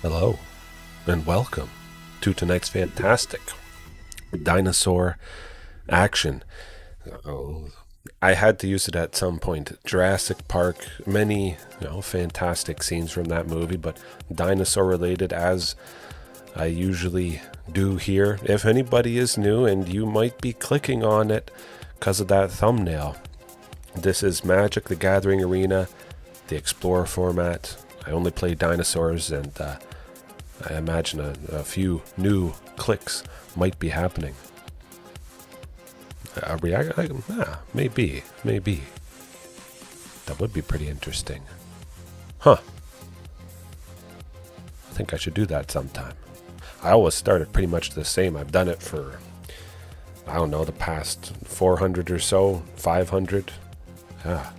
Hello, and welcome to tonight's fantastic dinosaur action. I had to use it at some point. Jurassic Park, many fantastic scenes from that movie, but dinosaur related, as I usually do here. If anybody is new and you might be clicking on it because of that thumbnail, this is Magic the Gathering Arena, the Explorer format. I only play dinosaurs, and I imagine a few new clicks might be happening. Maybe. That would be pretty interesting. Huh. I think I should do that sometime. I always started pretty much the same. I've done it for, I don't know, the past 400 or so, 500. Yeah.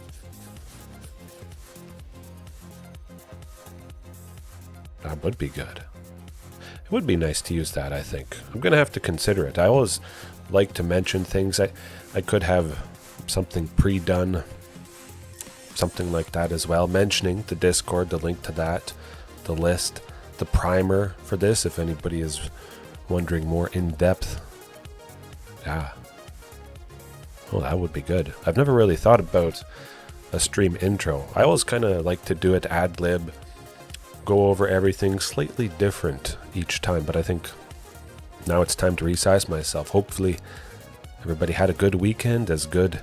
That would be good. It would be nice to use that, I think. I'm going to have to consider it. I always like to mention things. I could have something pre-done, something like that as well. Mentioning the Discord, the link to that, the list, the primer for this, if anybody is wondering more in depth. Yeah. Well, that would be good. I've never really thought about a stream intro. I always kind of like to do it ad-lib, go over everything slightly different each time, but I think now it's time to resize myself. Hopefully everybody had a good weekend, as good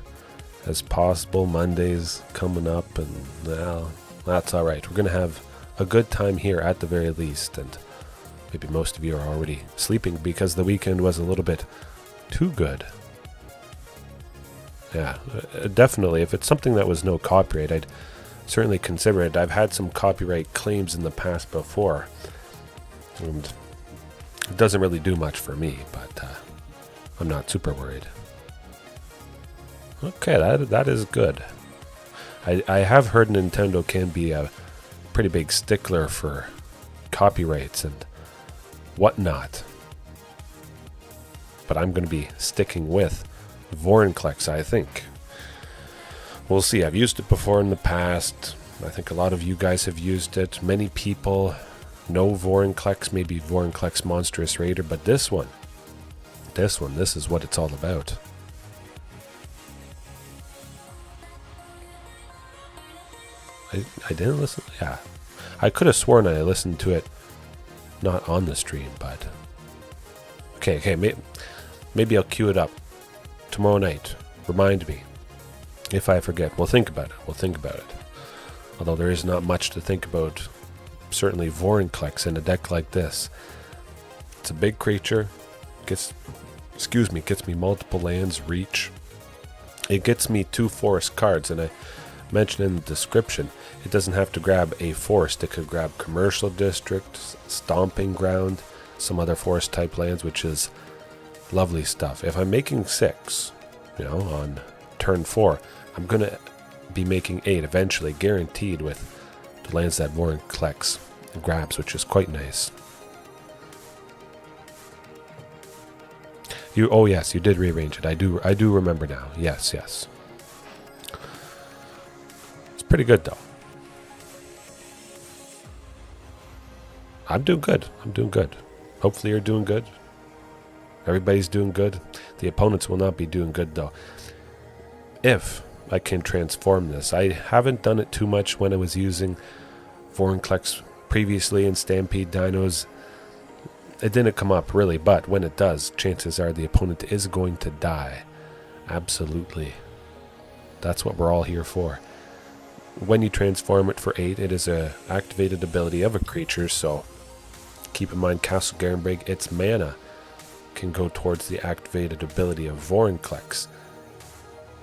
as possible. Monday's coming up, and well, that's all right. We're going to have a good time here at the very least, and maybe most of you are already sleeping because the weekend was a little bit too good. Yeah, definitely. If it's something that was no copyright, I'd certainly consider it. I've had some copyright claims in the past before, and it doesn't really do much for me, but I'm not super worried. Okay, that is good. I have heard Nintendo can be a pretty big stickler for copyrights and whatnot, but I'm going to be sticking with Vorinclex, I think. We'll see. I've used it before in the past. I think a lot of you guys have used it. Many people know Vorinclex, maybe Vorinclex Monstrous Raider, but this is what it's all about. I didn't listen. Yeah, I could have sworn I listened to it not on the stream, but okay. Maybe I'll queue it up tomorrow night. Remind me. If I forget, we'll think about it. Although there is not much to think about. Certainly Vorinclex in a deck like this. It's a big creature. Gets me multiple lands, reach. It gets me 2 forest cards, and I mentioned in the description, it doesn't have to grab a forest. It could grab Commercial District, Stomping Ground, some other forest type lands, which is lovely stuff. If I'm making 6, on turn 4, I'm going to be making 8 eventually, guaranteed, with the lands that Vorinclex grabs, which is quite nice. Oh yes, you did rearrange it. I do remember now. Yes. It's pretty good though. I'm doing good. Hopefully you're doing good. Everybody's doing good. The opponents will not be doing good though. If I can transform this. I haven't done it too much when I was using Vorinclex previously in Stampede Dinos. It didn't come up really, but when it does, chances are the opponent is going to die. Absolutely. That's what we're all here for. When you transform it for 8, it is a activated ability of a creature, so keep in mind Castle Garenbrig, its mana can go towards the activated ability of Vorinclex.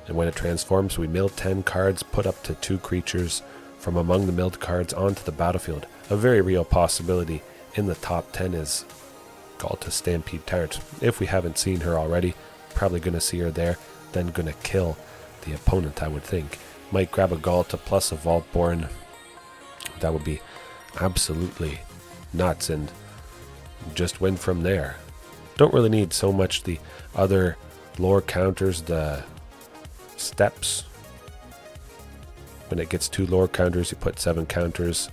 And when it transforms, we mill 10 cards, put up to 2 creatures from among the milled cards onto the battlefield. A very real possibility in the top 10 is Ghalta Stampede Tyrant. If we haven't seen her already, probably going to see her there, then going to kill the opponent, I would think. Might grab a Ghalta plus a Vaultborn. That would be absolutely nuts, and just win from there. Don't really need so much the other lore counters, the steps. When it gets 2 lore counters, you put 7 counters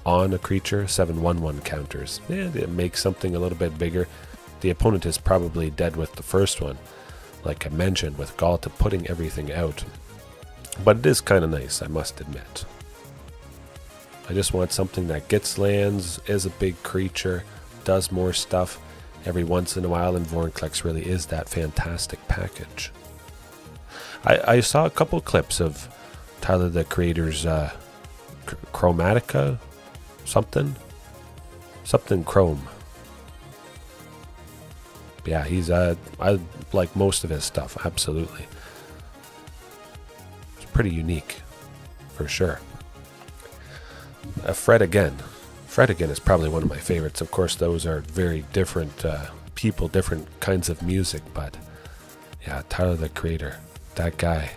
on a creature, 7/1/1 counters. Yeah, it makes something a little bit bigger. The opponent is probably dead with the first one, like I mentioned, with Ghalta putting everything out. But it is kind of nice, I must admit. I just want something that gets lands, is a big creature, does more stuff every once in a while, and Vorinclex really is that fantastic package. I saw a couple clips of Tyler the Creator's Chromatica, something Chrome. Yeah, he's I like most of his stuff, absolutely. It's pretty unique, for sure. Fred again. Fred again is probably one of my favorites. Of course, those are very different people, different kinds of music, but yeah, Tyler the Creator, that guy,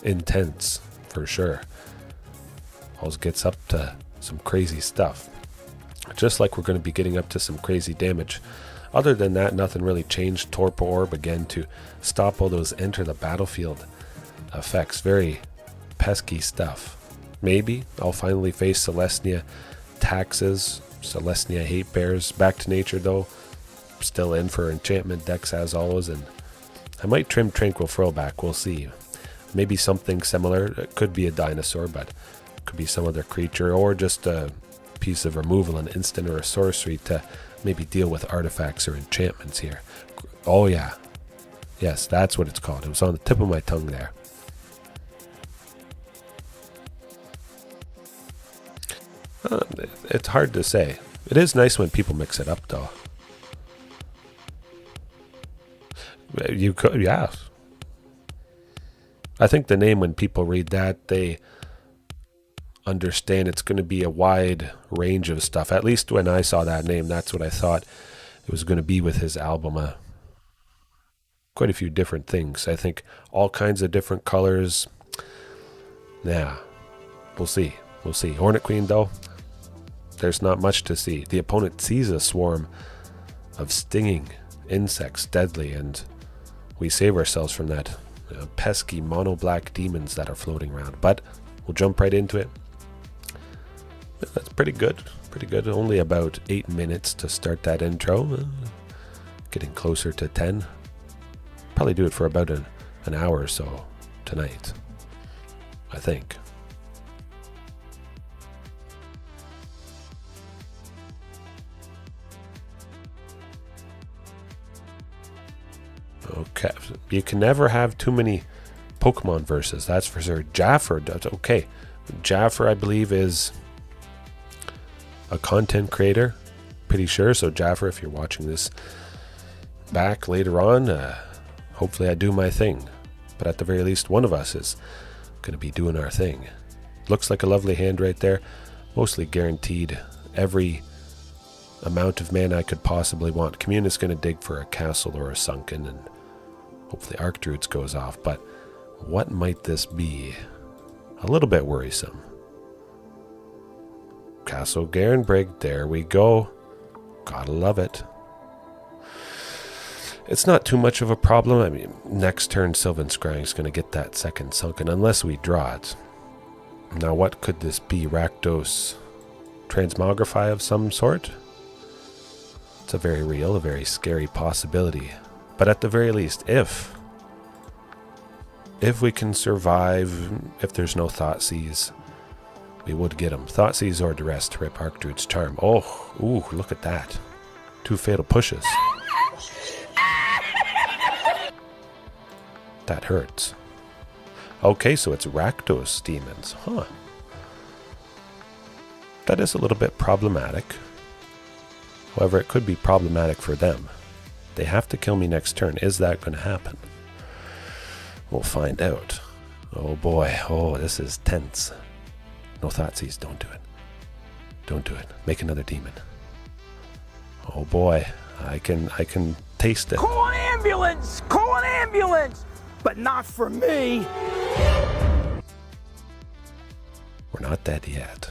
intense, for sure. Always gets up to some crazy stuff. Just like we're going to be getting up to some crazy damage. Other than that, nothing really changed. Torpor Orb again to stop all those enter the battlefield effects. Very pesky stuff. Maybe I'll finally face Celestia Taxes, Celestia Hate Bears. Back to nature though. Still in for enchantment decks as always, and I might trim Tranquil Throwback. We'll see. Maybe something similar. It could be a dinosaur, but it could be some other creature, or just a piece of removal, an instant or a sorcery to maybe deal with artifacts or enchantments here. Oh yeah. Yes, that's what it's called. It was on the tip of my tongue there. It's hard to say. It is nice when people mix it up though. You could, yeah. I think the name, when people read that, they understand it's going to be a wide range of stuff. At least when I saw that name, that's what I thought it was going to be with his album. Quite a few different things. I think all kinds of different colors. Yeah, we'll see. We'll see. Hornet Queen, though, there's not much to see. The opponent sees a swarm of stinging insects, deadly, and we save ourselves from that pesky mono-black demons that are floating around. But we'll jump right into it. That's pretty good. Pretty good. Only about 8 minutes to start that intro. Getting closer to 10. Probably do it for about an hour or so tonight, I think. Okay, you can never have too many Pokemon verses, that's for sure. Jaffer does. Okay, Jaffer, I believe, is a content creator, pretty sure. So Jaffer, if you're watching this back later on, hopefully I do my thing. But at the very least, one of us is going to be doing our thing. Looks like a lovely hand right there. Mostly guaranteed every amount of mana I could possibly want. Commune is going to dig for a castle or a sunken, and hopefully Archdruids goes off. But what might this be? A little bit worrisome. Castle Garenbrig, there we go. Gotta love it. It's not too much of a problem. I mean, next turn Sylvan Scrying is going to get that second sunken, unless we draw it. Now what could this be? Rakdos Transmogrify of some sort? It's a very real, a very scary possibility. But at the very least, if we can survive, if there's no Thoughtseize, we would get him. Thoughtseize or Duress to rip Archdruid's Charm. Oh, ooh, look at that. 2 fatal pushes. That hurts. Okay, so it's Rakdos demons. Huh. That is a little bit problematic. However, it could be problematic for them. They have to kill me next turn. Is that going to happen? We'll find out. Oh boy. Oh, this is tense. No Thoughtseize. Don't do it. Don't do it. Make another demon. Oh boy. I can taste it. Call an ambulance! Call an ambulance! But not for me! We're not dead yet.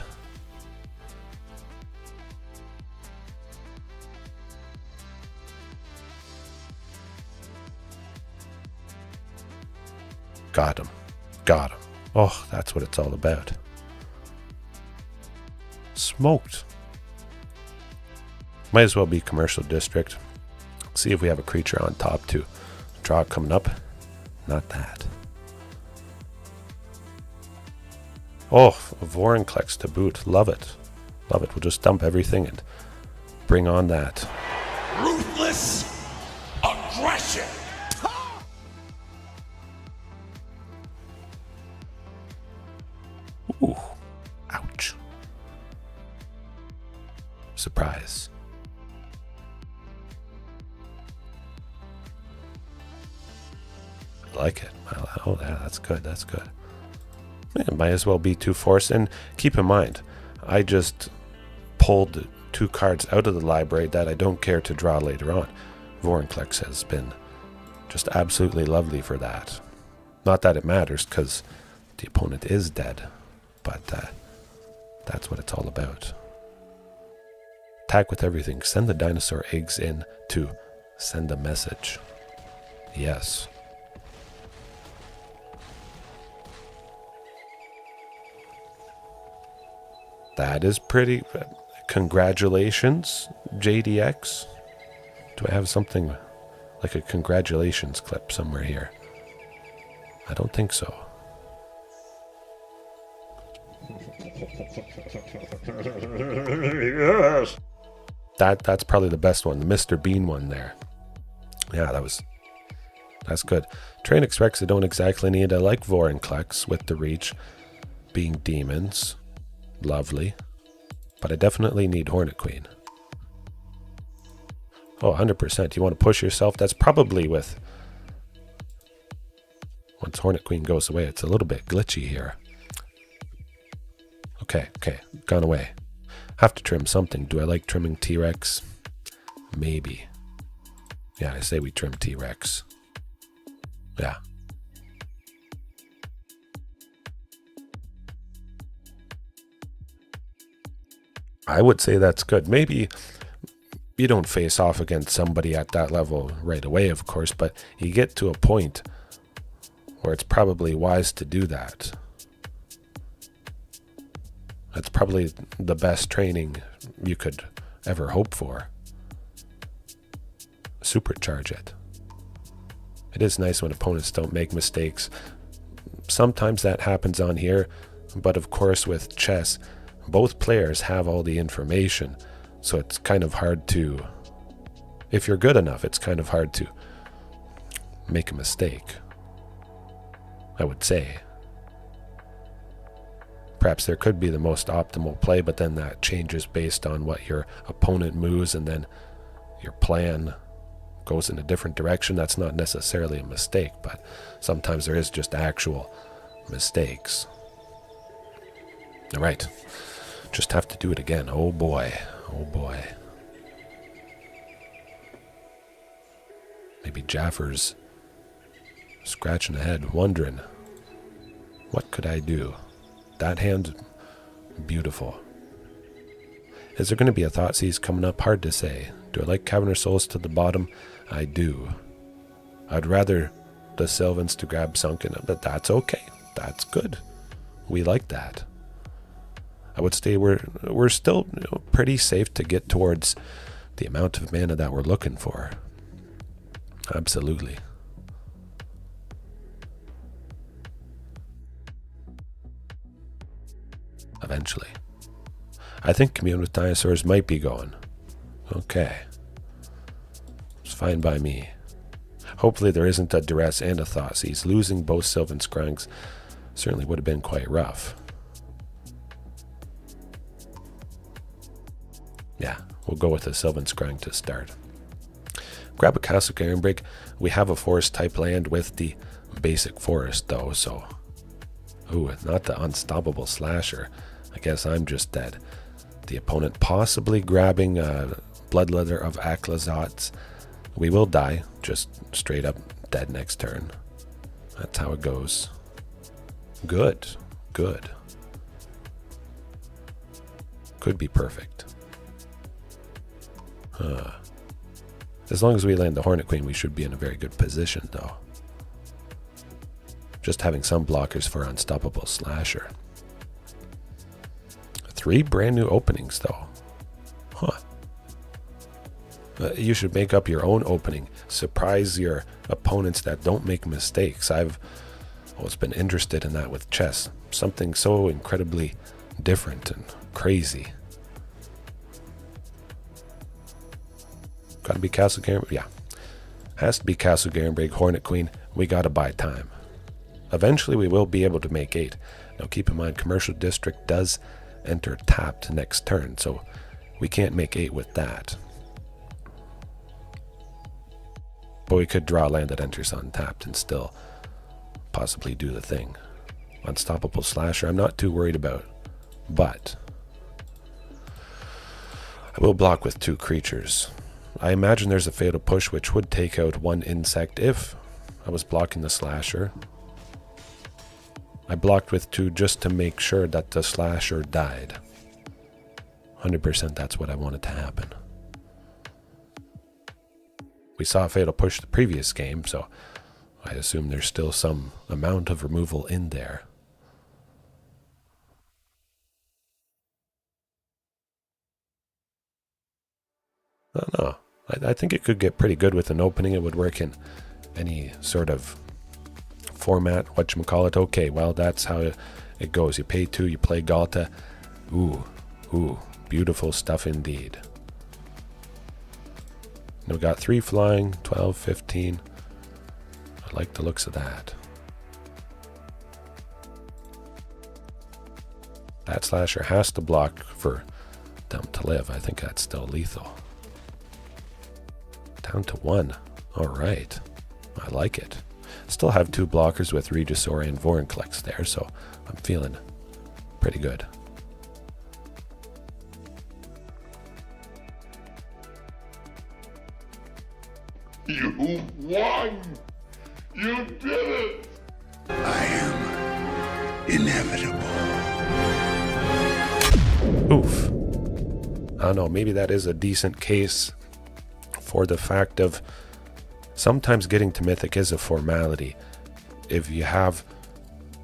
Got him. Got him. Oh, that's what it's all about. smoked. Might as well be Commercial District. See if we have a creature on top too. Draw coming up. Not that. Oh, Vorinclex to boot. Love it. Love it. We'll just dump everything and bring on that. Ruthless aggression. Ooh. Ouch. Surprise. I like it. Oh, yeah, that's good. That's good. It might as well be 2 force. And keep in mind, I just pulled 2 cards out of the library that I don't care to draw later on. Vorinclex has been just absolutely lovely for that. Not that it matters, because the opponent is dead, but that's what it's all about. Attack with everything. Send the dinosaur eggs in to send a message. Yes. That is pretty... Congratulations, JDX. Do I have something like a congratulations clip somewhere here? I don't think so. Yes. That's probably the best one, the Mr. Bean one there. Yeah, that's good. Tyrranax Rex I don't exactly need. I like Vorinclex with the reach being demons. Lovely. But I definitely need Hornet Queen. Oh, 100%. You want to push yourself? That's probably with... Once Hornet Queen goes away, it's a little bit glitchy here. Okay, gone away. Have to trim something. Do I like trimming T-Rex? Maybe. Yeah, I say we trim T-Rex. Yeah. I would say that's good. Maybe you don't face off against somebody at that level right away, of course, but you get to a point where it's probably wise to do that. That's probably the best training you could ever hope for. Supercharge it. It is nice when opponents don't make mistakes. Sometimes that happens on here, but of course with chess, both players have all the information, so it's kind of hard to... If you're good enough, it's kind of hard to make a mistake, I would say. Perhaps there could be the most optimal play, but then that changes based on what your opponent moves, and then your plan goes in a different direction. That's not necessarily a mistake, but sometimes there is just actual mistakes. All right. Just have to do it again. Oh boy. Oh boy. Maybe Jaffer's scratching ahead, wondering, what could I do? That hand's beautiful. Is there going to be a Thoughtseize coming up? Hard to say. Do I like Cavern Souls to the bottom? I do. I'd rather the Sylvans to grab Sunken, but that's okay. That's good. We like that. I would say we're still pretty safe to get towards the amount of mana that we're looking for. Absolutely. Eventually. I think Commune with Dinosaurs might be going. Okay. It's fine by me. Hopefully there isn't a duress and a Thoughtseize. Losing both Sylvan Scryings certainly would have been quite rough. Yeah, we'll go with a Sylvan Scrying to start. Grab a Castle Garenbrig. We have a forest type land with the basic forest though, so... Ooh, not the unstoppable slasher. I guess I'm just dead. The opponent possibly grabbing Bloodleather of Aclazots. We will die, just straight up dead next turn. That's how it goes. Good, good. Could be perfect. As long as we land the Hornet Queen, we should be in a very good position, though. Just having some blockers for Unstoppable Slasher. 3 brand new openings, though. Huh. You should make up your own opening. Surprise your opponents that don't make mistakes. I've always been interested in that with chess. Something so incredibly different and crazy. Gotta be Castle Garenbrig. Yeah. Has to be Castle Garenbrig, Hornet Queen. We gotta buy time. Eventually we will be able to make 8. Now keep in mind, Commercial District does enter tapped next turn, so we can't make 8 with that. But we could draw a land that enters untapped and still possibly do the thing. Unstoppable Slasher, I'm not too worried about, but I will block with 2 creatures. I imagine there's a Fatal Push which would take out 1 insect if I was blocking the Slasher. I blocked with 2 just to make sure that the Slasher died. 100% that's what I wanted to happen. We saw a Fatal Push the previous game, so I assume there's still some amount of removal in there. I don't know. I think it could get pretty good with an opening. It would work in any sort of format, whatchamacallit. Okay, well, that's how it goes. You pay 2, you play Ghalta. Ooh, beautiful stuff indeed. Now we got 3 flying, 12, 15. I like the looks of that. That Slasher has to block for them to live. I think that's still lethal. Down to 1. Alright. I like it. Still have 2 blockers with Regisaur and Vorinclex there, so I'm feeling pretty good. You won! You did it! I am inevitable. Oof. I don't know, maybe that is a decent case for the fact of sometimes getting to Mythic is a formality. If you have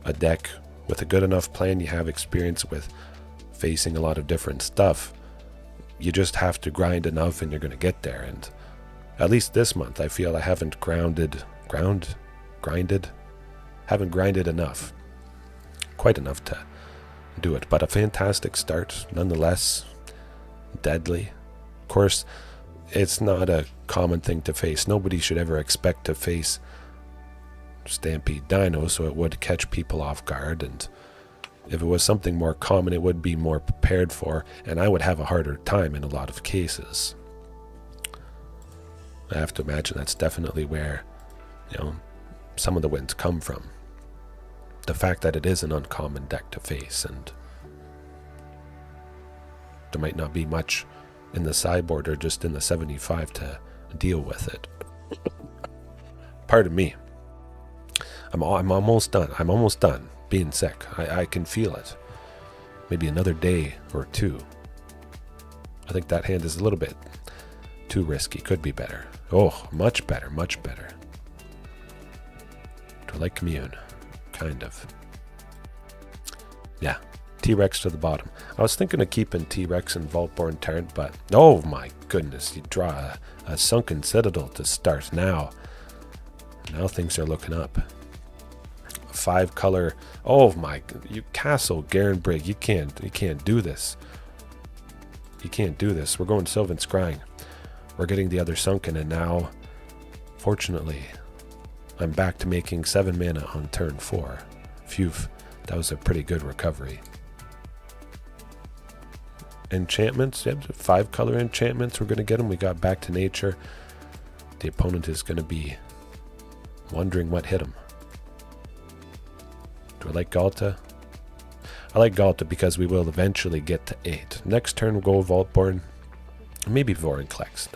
a deck with a good enough plan, you have experience with facing a lot of different stuff, you just have to grind enough and you're going to get there. And at least this month, I feel I haven't grinded enough. Quite enough to do it. But a fantastic start, nonetheless. Deadly. Of course, it's not a common thing to face. Nobody should ever expect to face Stampede Dino, so it would catch people off guard. And if it was something more common, it would be more prepared for, and I would have a harder time in a lot of cases. I have to imagine that's definitely where, some of the wins come from. The fact that it is an uncommon deck to face, and there might not be much in the sideboard or just in the 75 to deal with it. Pardon me. I'm almost done. I'm almost done being sick. I can feel it. Maybe another day or 2. I think that hand is a little bit too risky. Could be better. Oh, much better, much better. Do I like Commune? Kind of. Yeah. T-Rex to the bottom. I was thinking of keeping T-Rex and Vaultborn Tyrant, but oh my goodness, you draw a Sunken Citadel to start now. Now things are looking up. 5 color. Oh my, you Castle Garenbrig. You can't do this. You can't do this. We're going Sylvan Scrying. We're getting the other Sunken, and now, fortunately, I'm back to making 7 mana on turn 4. Phew, that was a pretty good recovery. Enchantments, yep, 5 color enchantments. We're going to get them. We got Back to Nature. The opponent is going to be wondering what hit him. Do I like Ghalta? I like Ghalta because we will eventually get to 8. Next turn we'll go Vaultborn. Maybe Vorinclex.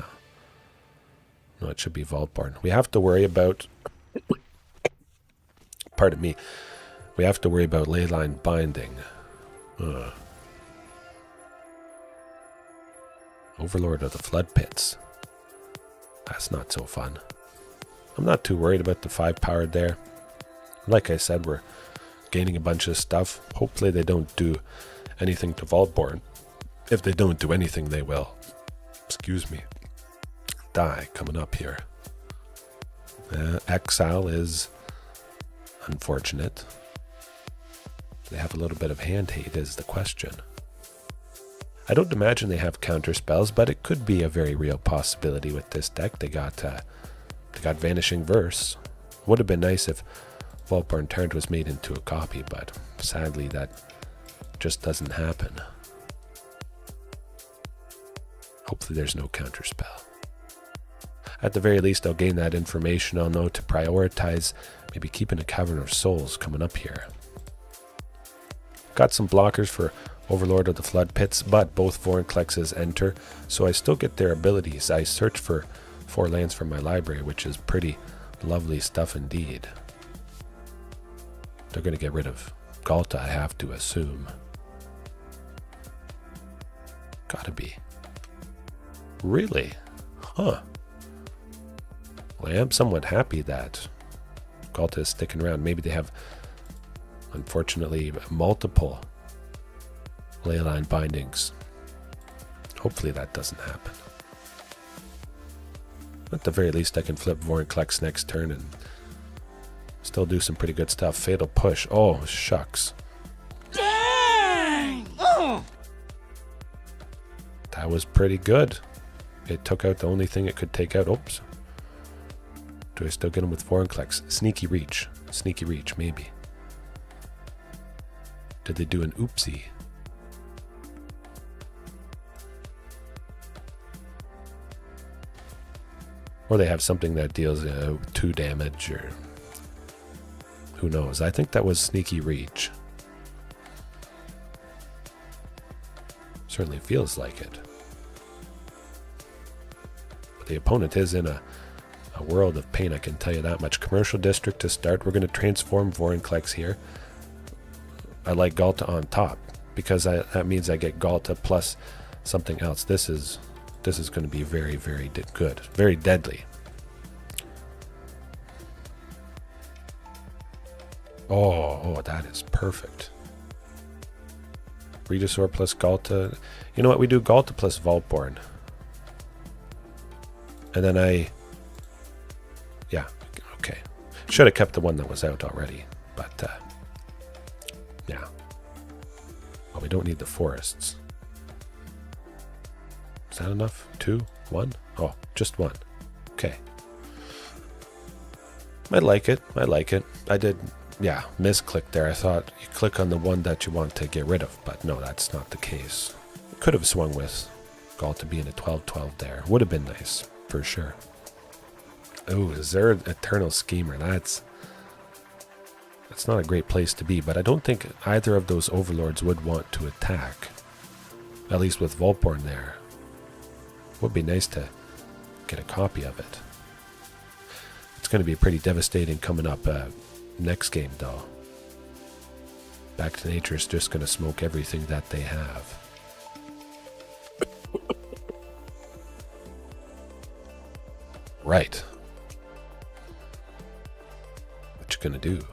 No, it should be Vaultborn. We have to worry about... Pardon me. We have to worry about Leyline Binding. Overlord of the Flood Pits. That's not so fun. I'm not too worried about the 5 power there. Like I said, we're gaining a bunch of stuff. Hopefully they don't do anything to Vaultborn. If they don't do anything, they will, excuse me, die coming up here. Exile is unfortunate. They have a little bit of hand hate is the question. I don't imagine they have counter spells, but it could be a very real possibility with this deck. They got Vanishing Verse. Would have been nice if Vaultborn Tyrant was made into a copy, but sadly that just doesn't happen. Hopefully there's no counter spell. At the very least, I'll gain that information. I'll know to prioritize maybe keeping a Cavern of Souls coming up here. Got some blockers for Overlord of the Flood Pits, but both Vorinclexes enter, so I still get their abilities. I search for 4 lands from my library, which is pretty lovely stuff indeed. They're going to get rid of Ghalta, I have to assume. Gotta be. Really? Huh. Well, I am somewhat happy that Ghalta is sticking around. Maybe they have, unfortunately, multiple leyline bindings. Hopefully that doesn't happen. At the very least, I can flip Vorinclex next turn and still do some pretty good stuff. Fatal Push. Oh, shucks. Dang! Oh. That was pretty good. It took out the only thing it could take out. Oops. Do I still get him with Vorinclex? Sneaky Reach. Sneaky Reach, maybe. Did they do an oopsie? Or they have something that deals 2 damage, or who knows. I think that was Sneaky Reach. Certainly feels like it. But the opponent is in a world of pain, I can tell you that much. Commercial District to start. We're going to transform Vorinclex here. I like Ghalta on top, because that means I get Ghalta plus something else. This is going to be very, very good. Very deadly. Oh, that is perfect. Regisaur plus Ghalta. You know what? We do Ghalta plus Vaultborn. And then yeah, okay. Should have kept the one that was out already. But, yeah. Well, we don't need the forests. Is that enough? 2? 1? Oh, just 1. Okay. I like it. I did, yeah, misclick there. I thought you click on the one that you want to get rid of, but no, that's not the case. Could have swung with Ghalta being a 12-12 there. Would have been nice, for sure. Oh, is there an Eternal Schemer? That's not a great place to be, but I don't think either of those overlords would want to attack. At least with Vaultborn there. Would be nice to get a copy of it. It's going to be pretty devastating coming up next game, though. Back to Nature is just going to smoke everything that they have. Right. What you going to do?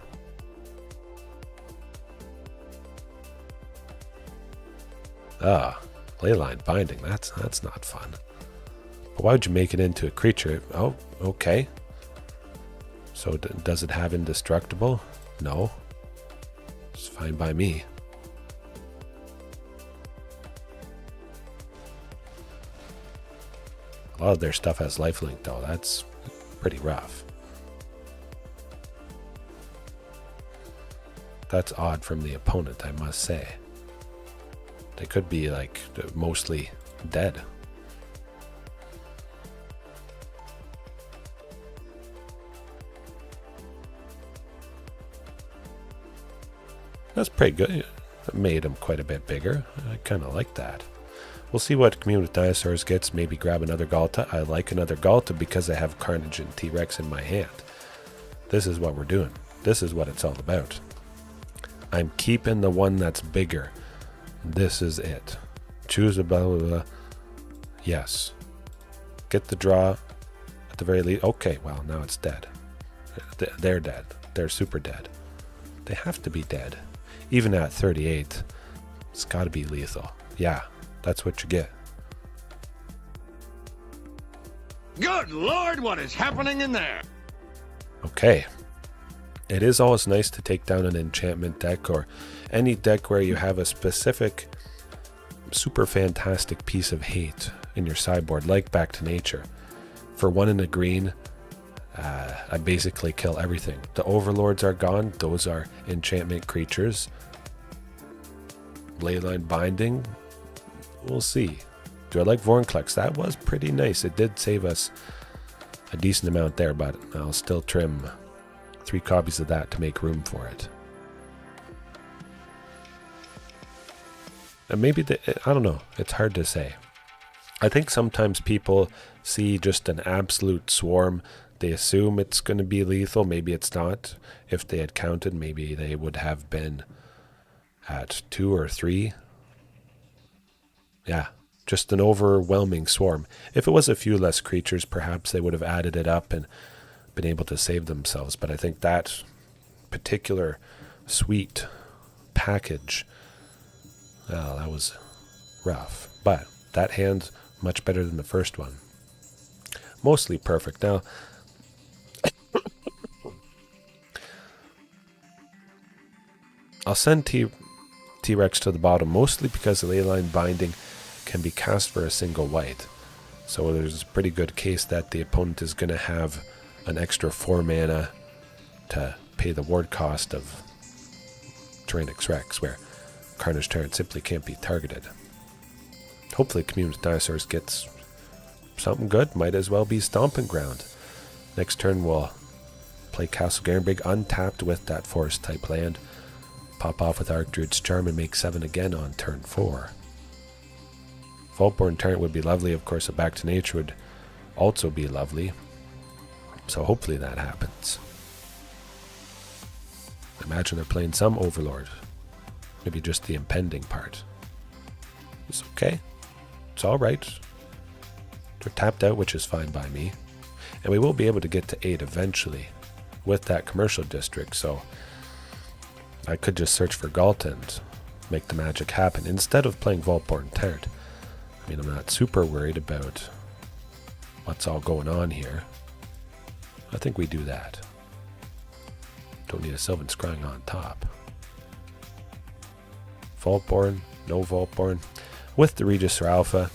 Ah, Leyline Binding. That's not fun. But why would you make it into a creature? Oh, okay. So does it have indestructible? No. It's fine by me. A lot of their stuff has lifelink though. That's pretty rough. That's odd from the opponent, I must say. They could be like mostly dead. That's pretty good. It made him quite a bit bigger. I kind of like that. We'll see what Commune with Dinosaurs gets. Maybe grab another Ghalta. I like another Ghalta because I have Carnage and T-Rex in my hand. This is what we're doing. This is what it's all about. I'm keeping the one that's bigger. This is it. Choose a blah, blah, blah. Yes. Get the draw at the very least. Okay, well, now it's dead. They're dead. They're super dead. They have to be dead. Even at 38, It's got to be lethal. Yeah, that's what you get. Good Lord, what is happening in there? Okay. It is always nice to take down an enchantment deck or any deck where you have a specific super fantastic piece of hate in your sideboard, like Back to Nature. For 1 and a green, I basically kill everything. The Overlords are gone. Those are enchantment creatures. Leyline Binding, we'll see. Do I like Vorinclex? That was pretty nice. It did save us a decent amount there, but I'll still trim 3 copies of that to make room for it. And maybe, I don't know. It's hard to say. I think sometimes people see just an absolute swarm. They assume it's going to be lethal. Maybe it's not. If they had counted, maybe they would have been at 2 or 3. Yeah, just an overwhelming swarm. If it was a few less creatures, perhaps they would have added it up and been able to save themselves. But I think that particular sweet package, well, that was rough. But that hand's much better than the first one. Mostly perfect. Now, I'll send T-Rex to the bottom, mostly because the Leyline Binding can be cast for a single white. So there's a pretty good case that the opponent is going to have an extra 4 mana to pay the ward cost of Tyrranax Rex, where Carnage Tyrant simply can't be targeted. Hopefully Commune Dinosaurs gets something good. Might as well be Stomping Ground. Next turn we'll play Castle Garenbrig untapped with that forest type land. Pop off with Archdruid's Charm and make 7 again on turn 4. Vaultborn Tyrant would be lovely. Of course, a Back to Nature would also be lovely. So hopefully that happens. I imagine they're playing some Overlord. Maybe just the impending part. It's okay. It's alright. They're tapped out, which is fine by me. And we will be able to get to 8 eventually with that commercial district, so I could just search for Ghalta and make the magic happen instead of playing Vaultborn Tyrant. I mean, I'm not super worried about what's all going on here. I think we do that. Don't need a Sylvan Scrying on top. Vaultborn, no Vaultborn. With the Regisaur Alpha,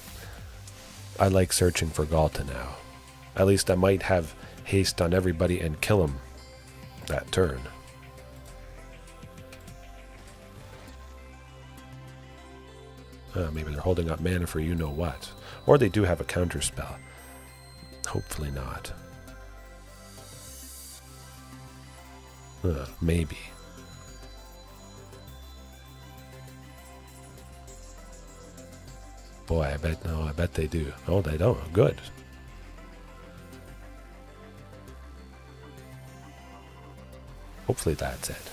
I like searching for Ghalta now. At least I might have haste on everybody and kill him that turn. Maybe they're holding up mana for you-know-what. Or they do have a counter spell. Hopefully not. Maybe. Boy, I bet they do. Oh, they don't. Good. Hopefully that's it.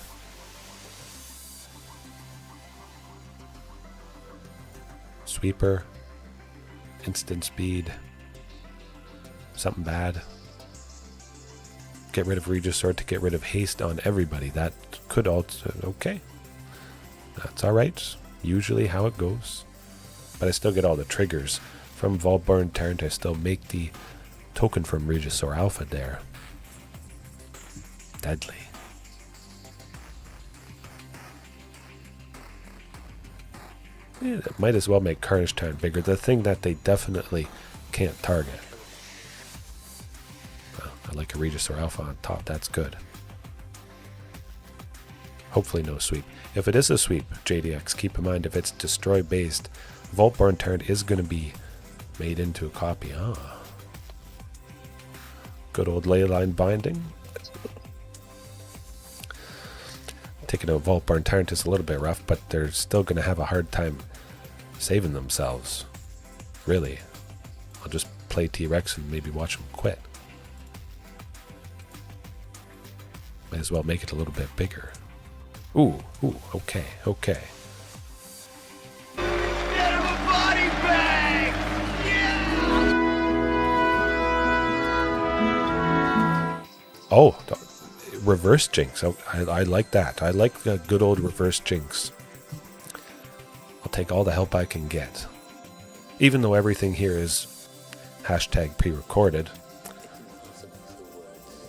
Sweeper. Instant speed. Something bad. Get rid of Regisaur to get rid of haste on everybody. That could also... Okay. That's alright. Usually how it goes. But I still get all the triggers. From Vaultborn Tyrant, I still make the token from Regisaur Alpha there. Deadly. Yeah, might as well make Carnage Tyrant bigger. The thing that they definitely can't target. Well, I like a Regisaur Alpha on top. That's good. Hopefully no sweep. If it is a sweep, JDX, keep in mind if it's destroy based, Vaultborn Tyrant is going to be made into a copy. Good old Leyline Binding. Taking out Vaultborn Tyrant is a little bit rough, but they're still going to have a hard time saving themselves. Really. I'll just play T-Rex and maybe watch them quit. Might as well make it a little bit bigger. Ooh, okay. Get him a body bag! Yeah! Oh, reverse jinx. I like that. I like a good old reverse jinx. I'll take all the help I can get. Even though everything here is hashtag pre-recorded,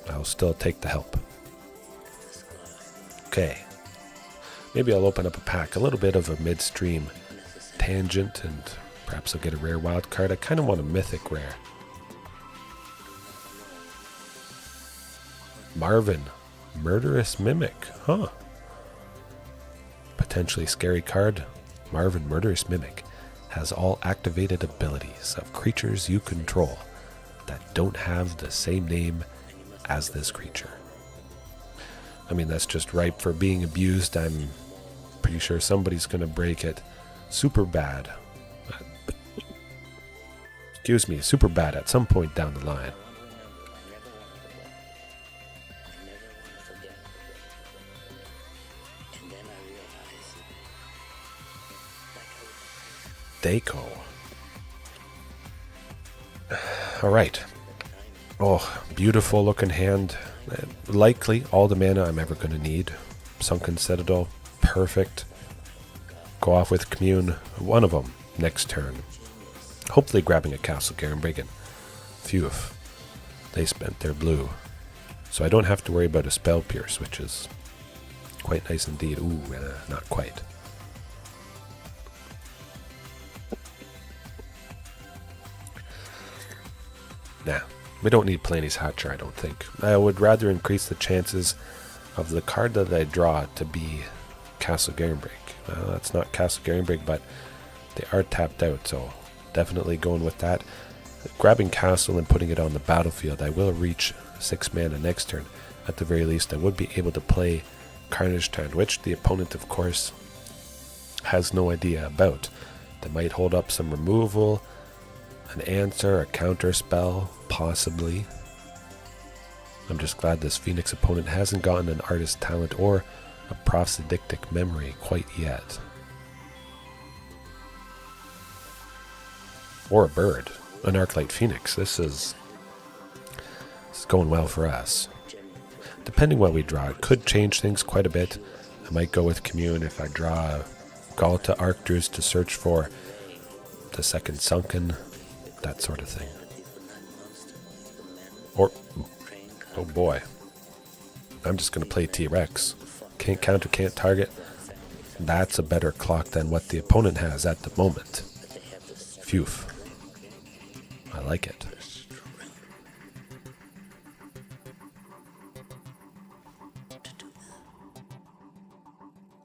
I'll still take the help. Okay. Maybe I'll open up a pack, a little bit of a midstream tangent, and perhaps I'll get a rare wild card. I kind of want a mythic rare. Marvin, Murderous Mimic, huh? Potentially scary card. Marvin, Murderous Mimic, has all activated abilities of creatures you control that don't have the same name as this creature. I mean, that's just ripe for being abused. I'm pretty sure somebody's going to break it super bad. Excuse me, super bad at some point down the line. Deco. Alright. Oh, beautiful looking hand. Likely all the mana I'm ever going to need. Sunken Citadel, perfect. Go off with Commune, one of them, next turn. Hopefully grabbing a Castle Garenbrig, and phew, they spent their blue. So I don't have to worry about a Spell Pierce, which is quite nice indeed. Ooh, not quite. Nah, we don't need Palani's Hatcher, I don't think. I would rather increase the chances of the card that I draw to be Castle Garenbrig. Well, that's not Castle Garenbrig, but they are tapped out, so definitely going with that. Grabbing Castle and putting it on the battlefield, I will reach 6 mana next turn. At the very least, I would be able to play Carnage Tyrant, which the opponent, of course, has no idea about. They might hold up some removal, an answer, a counter spell, possibly. I'm just glad this Phoenix opponent hasn't gotten an Artist Talent or a Prosodictic Memory quite yet. Or a bird, an Arclight Phoenix. This is going well for us. Depending what we draw, it could change things quite a bit. I might go with Commune if I draw Ghalta Archdruid to search for the second Sunken, that sort of thing. Or, oh boy, I'm just going to play T-Rex. Can't counter, can't target. That's a better clock than what the opponent has at the moment. Phew. I like it.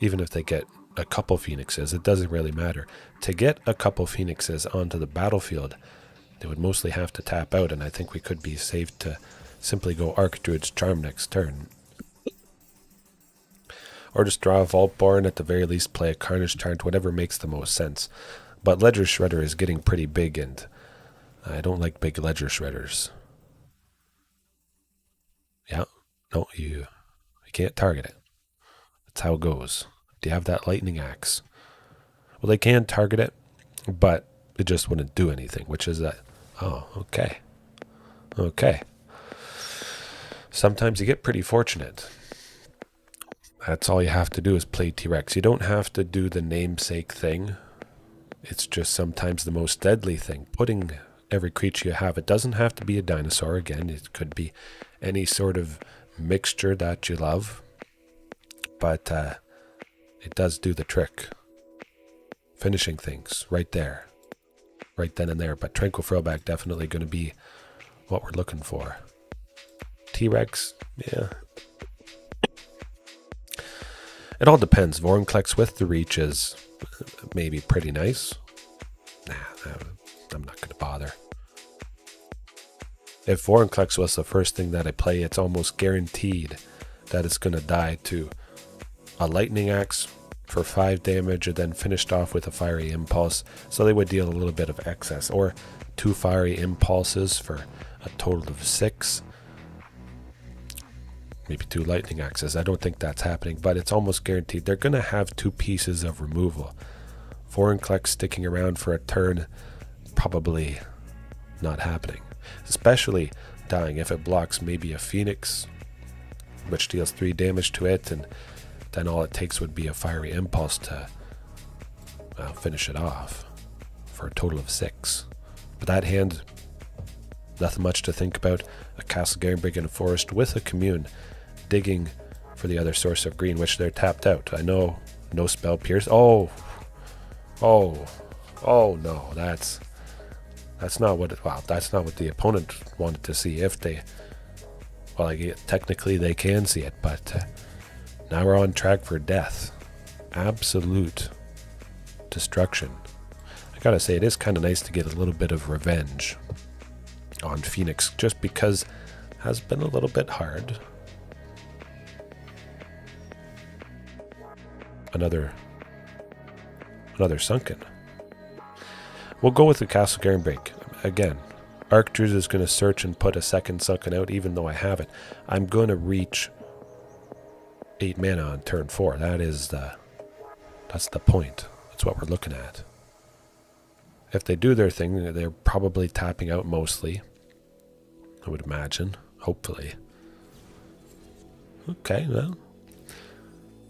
Even if they get a couple Phoenixes, it doesn't really matter. To get a couple Phoenixes onto the battlefield, they would mostly have to tap out, and I think we could be safe to simply go Archdruid's Charm next turn. Or just draw a Vaultborn, at the very least play a Carnage Tyrant, whatever makes the most sense. But Ledger Shredder is getting pretty big, and I don't like big Ledger Shredders. Yeah, no, you can't target it. That's how it goes. Do you have that Lightning Axe? Well, they can target it, but it just wouldn't do anything, which is that. Oh, okay. Okay. Sometimes you get pretty fortunate. That's all you have to do is play T-Rex. You don't have to do the namesake thing. It's just sometimes the most deadly thing. Putting every creature you have. It doesn't have to be a dinosaur. Again, it could be any sort of mixture that you love. But it does do the trick. Finishing things right there. Right then and there. But Tranquil Throwback definitely going to be what we're looking for. T-Rex, yeah. It all depends. Vorinclex with the reach is maybe pretty nice. Nah, I'm not going to bother. If Vorinclex was the first thing that I play, it's almost guaranteed that it's going to die to a Lightning Axe for 5 damage and then finished off with a Fiery Impulse. So they would deal a little bit of excess. Or 2 Fiery Impulses for a total of 6. Maybe 2 Lightning Axes. I don't think that's happening, but it's almost guaranteed. They're going to have 2 pieces of removal. Vorinclex sticking around for a turn, probably not happening. Especially dying if it blocks maybe a Phoenix, which deals 3 damage to it, and then all it takes would be a Fiery Impulse to I'll finish it off for a total of 6. But that hand, nothing much to think about. A Castle Garenbrig in a forest with a Commune, digging for the other source of green, which they're tapped out. I know, no spell pierce. Oh no, that's not what. That's not what the opponent wanted to see. If they, technically they can see it, but now we're on track for death, absolute destruction. I gotta say, it is kind of nice to get a little bit of revenge on Phoenix, just because it has been a little bit hard. Another Sunken. We'll go with the Castle Garenbrig. Again, Archdruid is going to search and put a second Sunken out, even though I have it. I'm going to reach 8 mana on turn 4. That's the point. That's what we're looking at. If they do their thing, they're probably tapping out mostly, I would imagine. Hopefully. Okay, well,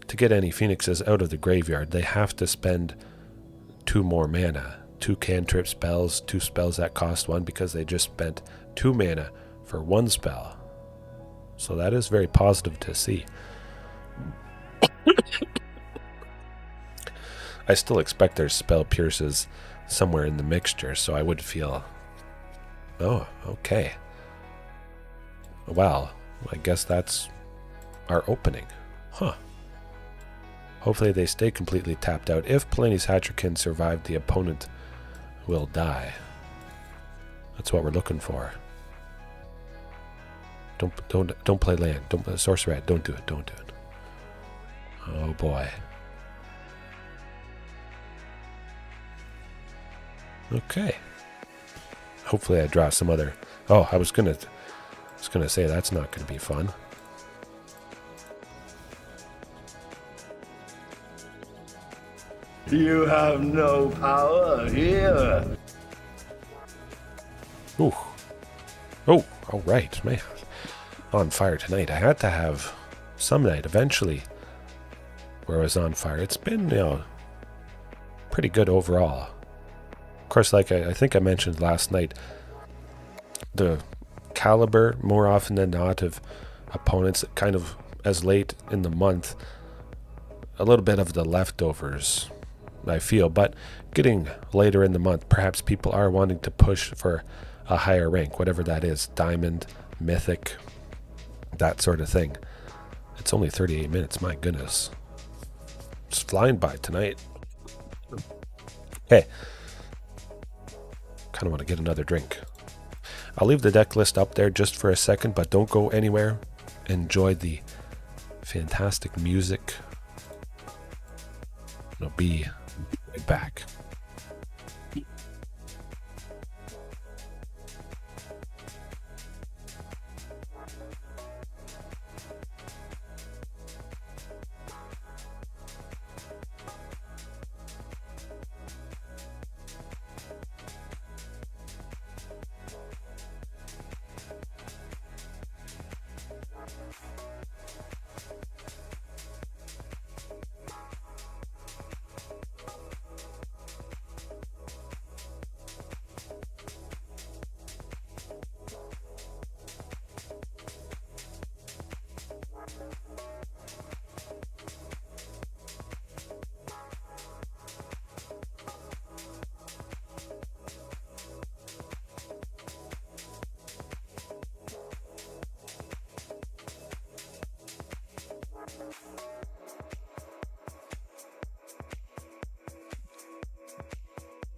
to get any Phoenixes out of the graveyard, they have to spend 2 more mana. 2 cantrip spells, 2 spells that cost 1, because they just spent 2 mana for 1 spell. So that is very positive to see. I still expect their spell pierces somewhere in the mixture, so I would feel, oh, okay. Well, I guess that's our opening. Huh. Hopefully they stay completely tapped out. If Palani's Hatcher can survive, the opponent will die. That's what we're looking for. Don't play land. Don't Sorcerer Rat. Don't do it. Don't do it. Oh boy. Okay. Hopefully I draw some other. Oh, I was gonna say that's not gonna be fun. You have no power here. Ooh. Oh, all right, man. On fire tonight. I had to have some night eventually where I was on fire. It's been, pretty good overall. Of course, like I think I mentioned last night, the caliber, more often than not, of opponents kind of as late in the month, a little bit of the leftovers, I feel. But getting later in the month, perhaps people are wanting to push for a higher rank, whatever that is, diamond, mythic, that sort of thing. It's only 38 minutes, my goodness. It's flying by tonight. Hey, kind of want to get another drink. I'll leave the deck list up there just for a second, but don't go anywhere. Enjoy the fantastic music. I'll be right back.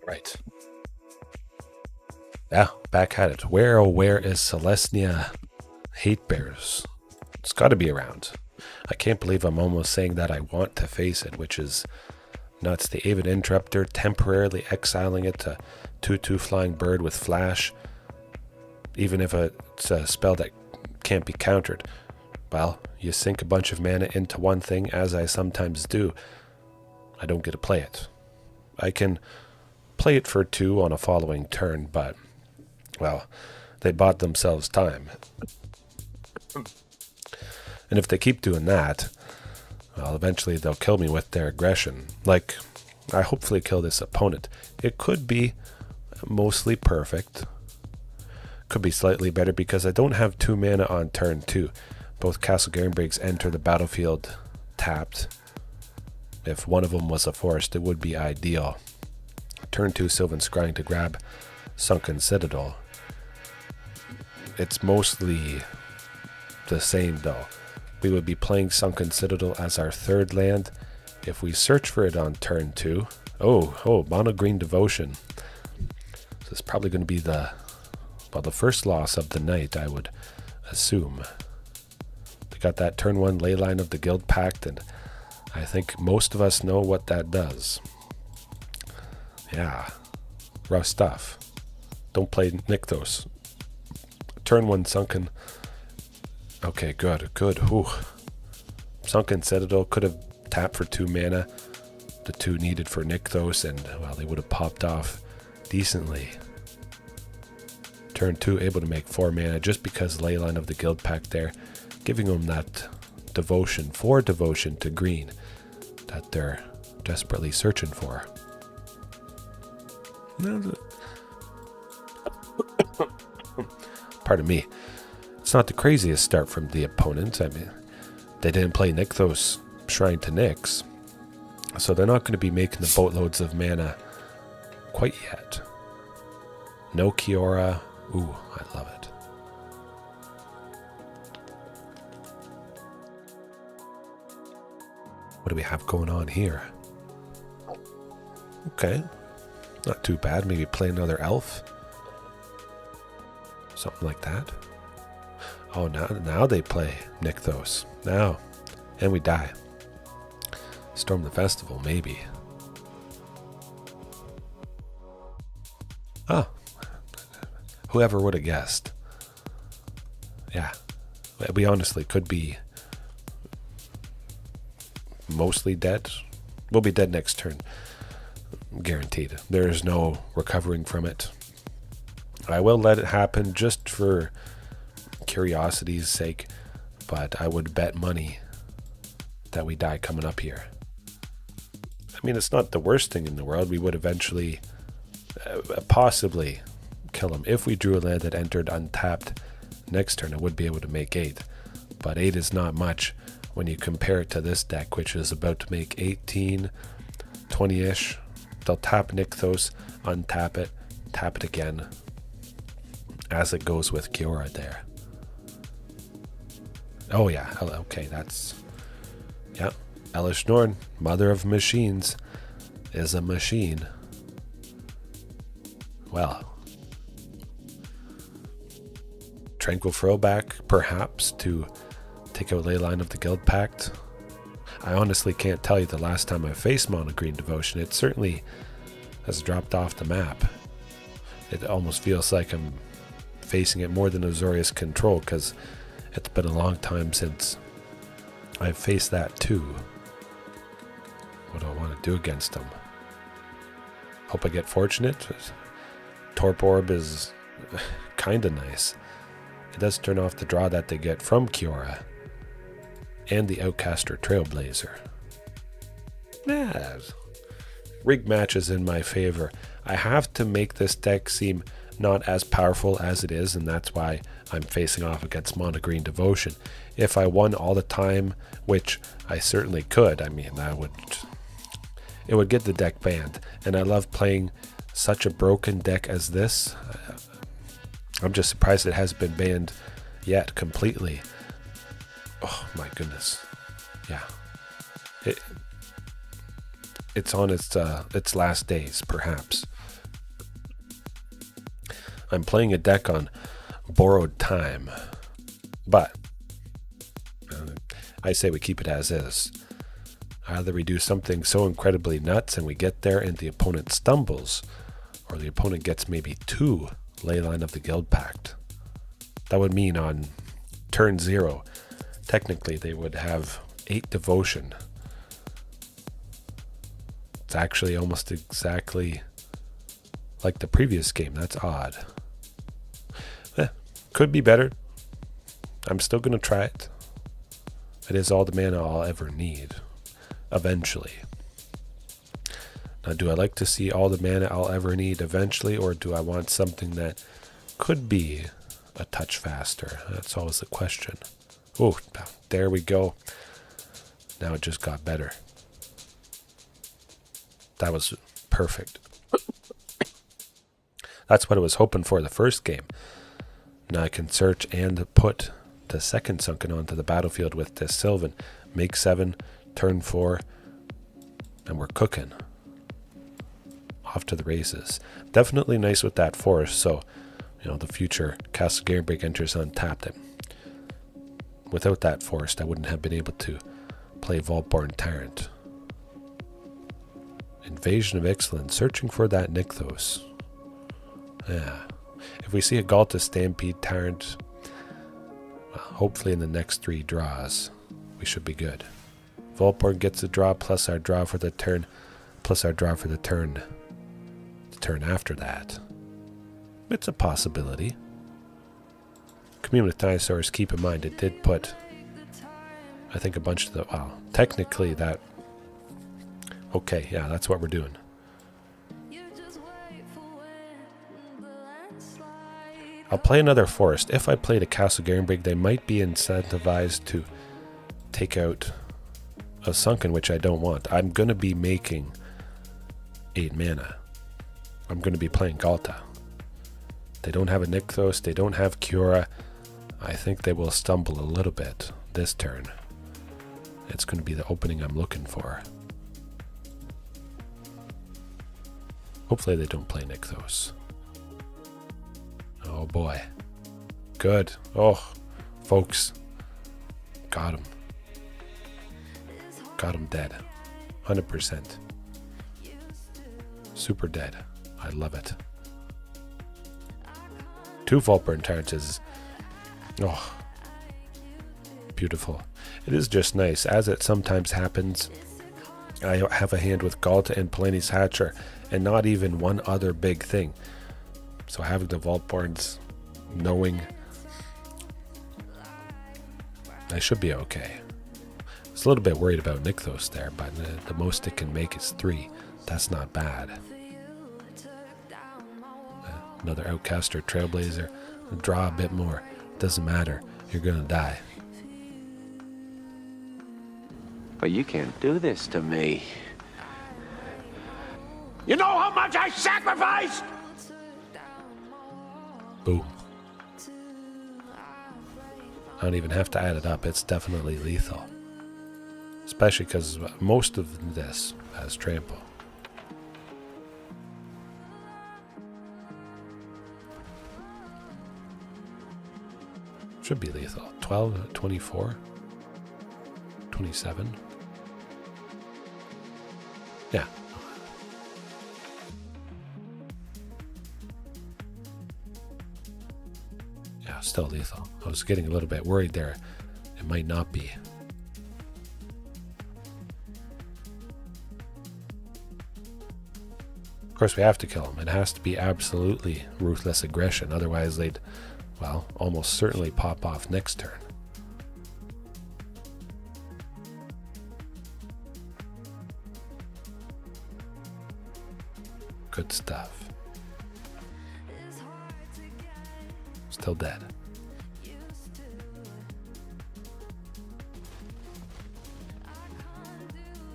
Right. Yeah, back at it. Where, oh, where is Celestia Hate Bears? It's got to be around. I can't believe I'm almost saying that I want to face it, which is nuts. The Avid Interrupter, temporarily exiling it to 2/2 Flying Bird with Flash, even if it's a spell that can't be countered. Well, you sink a bunch of mana into one thing, as I sometimes do. I don't get to play it. I can play it for 2 on a following turn, but, well, they bought themselves time. And if they keep doing that, well, eventually they'll kill me with their aggression. Like I hopefully kill this opponent. It could be mostly perfect. Could be slightly better because I don't have 2 mana on turn 2. Both Castle Garenbrigs enter the battlefield tapped. If one of them was a forest, it would be ideal. Turn 2 Sylvan Scrying to grab Sunken Citadel. It's mostly the same though. We would be playing Sunken Citadel as our 3rd land. If we search for it on turn 2, mono green devotion. So it's probably going to be the first loss of the night, I would assume. We got that turn 1 Leyline of the Guild Pact, and I think most of us know what that does. Yeah, rough stuff. Don't play Nykthos. Turn 1 Sunken. Okay, good. Ooh. Sunken Citadel could have tapped for 2 mana. The 2 needed for Nykthos, and well, they would have popped off decently. Turn 2 able to make 4 mana just because Leyline of the Guild Pact there, giving them that devotion, 4 devotion to green that they're desperately searching for. Pardon me. It's not the craziest start from the opponent. I mean, they didn't play Nykthos Shrine to Nyx, so they're not going to be making the boatloads of mana quite yet. No Kiora. Ooh, I love it. What do we have going on here? Okay, not too bad. Maybe play another elf. Something like that. Oh, now they play Nykthos. Now. And we die. Storm the Festival, maybe. Oh. Whoever would have guessed. Yeah. We honestly could be mostly dead. We'll be dead next turn. Guaranteed. There is no recovering from it. I will let it happen just for curiosity's sake, but I would bet money that we die coming up here. I mean, it's not the worst thing in the world. We would eventually possibly kill him. If we drew a land that entered untapped next turn, I would be able to make 8. But 8 is not much when you compare it to this deck, which is about to make 18, 20-ish. They'll tap Nykthos, untap it, tap it again, as it goes with Kiora there. Oh yeah, okay, that's... Yeah, Elish Norn, Mother of Machines, is a machine. Well, Tranquil Throwback, perhaps, to take out Leyline of the Guild Pact. I honestly can't tell you the last time I faced Mono Green Devotion. It certainly has dropped off the map. It almost feels like I'm facing it more than Azorius Control, because it's been a long time since I've faced that too. What do I want to do against them? Hope I get fortunate. Torp Orb is kind of nice. It does turn off the draw that they get from Kiora and the Outcaster Trailblazer. Yeah, rig matches in my favor. I have to make this deck seem not as powerful as it is, and that's why I'm facing off against Mono Green Devotion. If I won all the time, which I certainly could, I mean, it would get the deck banned. And I love playing such a broken deck as this. I'm just surprised it hasn't been banned yet completely. Oh my goodness. Yeah. It's on its last days, perhaps. I'm playing a deck on borrowed time, but I say we keep it as is. Either we do something so incredibly nuts and we get there and the opponent stumbles, or the opponent gets maybe 2 Leyline of the Guild Pact. That would mean on turn 0, technically they would have 8 devotion. It's actually almost exactly like the previous game. That's odd. Could be better. I'm still going to try it. It is all the mana I'll ever need, eventually. Do I like to see all the mana I'll ever need eventually, or do I want something that could be a touch faster? That's always the question. Oh, there we go. Now it just got better. That was perfect. That's what I was hoping for the first game. Now I can search and put the second Sunken onto the battlefield with this Sylvan. Make 7, turn 4, and we're cooking. Off to the races. Definitely nice with that forest, so the future Castle Garenbrig enters untapped. Without that forest, I wouldn't have been able to play Vaultborn Tyrant. Invasion of Ixalan, searching for that Nykthos. Yeah. If we see a Ghalta Stampede Tyrant, well, hopefully in the next 3 draws, we should be good. Vaultborn gets a draw, plus our draw for the turn, plus our draw for the turn after that. It's a possibility. Commune with Dinosaurs, keep in mind, it did put, I think, a bunch of the, well, technically that, okay, yeah, that's what we're doing. I'll play another forest. If I played a Castle Garenbrig, they might be incentivized to take out a Sunken, which I don't want. I'm going to be making 8 mana. I'm going to be playing Ghalta. They don't have a Nykthos. They don't have Cura. I think they will stumble a little bit this turn. It's going to be the opening I'm looking for. Hopefully they don't play Nykthos. Oh boy. Good. Oh, folks. Got him. Got him dead. 100%. Super dead. I love it. 2 Vaultborn Tyrants is... oh. Beautiful. It is just nice. As it sometimes happens, I have a hand with Ghalta and Palani's Hatcher, and not even one other big thing. So having the Vaultborns, knowing I should be okay. I was a little bit worried about Nykthos there, but the most it can make is 3. That's not bad. Another Outcaster, Trailblazer. Draw a bit more. Doesn't matter. You're gonna die. But you can't do this to me. You know how much I sacrificed? Boom. I don't even have to add it up. It's definitely lethal. Especially because most of this has trample. Should be lethal. 12, 24, 27. Yeah. Yeah, still lethal. I was getting a little bit worried there. It might not be. Of course, we have to kill him. It has to be absolutely ruthless aggression. Otherwise, they'd, well, almost certainly pop off next turn. Good stuff. Still dead.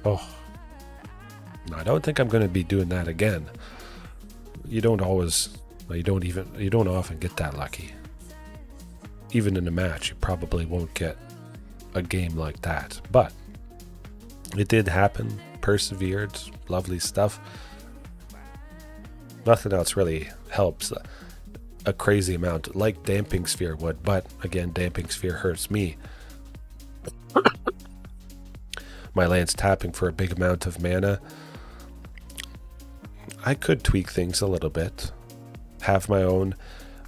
Oh. No, I don't think I'm going to be doing that again. You don't often get that lucky. Even in a match, you probably won't get a game like that. But it did happen. Persevered. Lovely stuff. Nothing else really helps a crazy amount like Damping Sphere would, but again, Damping Sphere hurts me. My land's tapping for a big amount of mana. I could tweak things a little bit. Have my own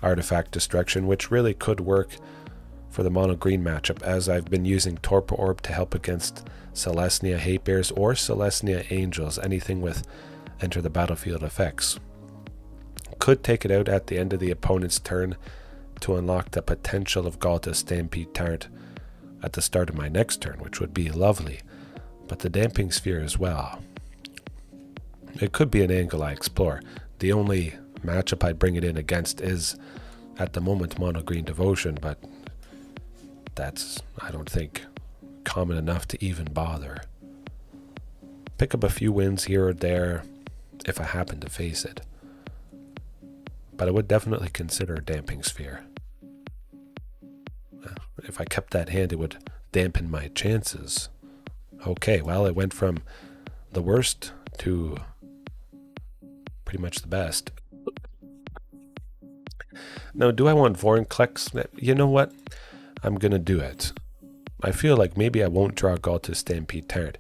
Artifact Destruction, which really could work for the mono green matchup, as I've been using Torpor Orb to help against Celestia Hate Bears or Celestia Angels, anything with enter the battlefield effects. Could take it out at the end of the opponent's turn to unlock the potential of Ghalta Stampede Tyrant at the start of my next turn, which would be lovely. But the Damping Sphere as well. it could be an angle I explore. The only matchup I'd bring it in against is, at the moment, Mono Green Devotion, but that's, I don't think, common enough to even bother. Pick up a few wins here or there if I happen to face it. But I would definitely consider a Damping Sphere. If I kept that hand, it would dampen my chances. Okay, well, it went from the worst to pretty much the best. Now, do I want Vorinclex? You know what? I'm going to do it. I feel like maybe I won't draw Ghalta Stampede Tyrant.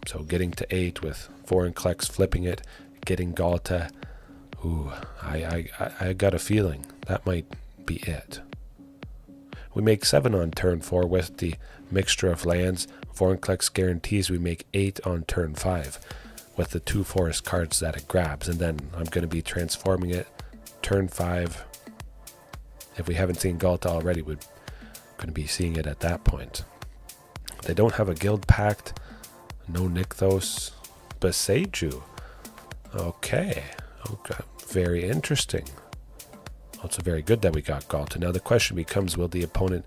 So getting to 8 with Vorinclex, flipping it, getting Ghalta. Ooh, I got a feeling that might be it. We make 7 on turn 4 with the mixture of lands. Vorinclex guarantees we make 8 on turn 5 with the 2 forest cards that it grabs. And then I'm going to be transforming it turn 5. If we haven't seen Ghalta already, we're going to be seeing it at that point. They don't have a guild pact. No Nykthos. Boseiju. Okay. Very interesting. Also very good that we got Ghalta. Now the question becomes, will the opponent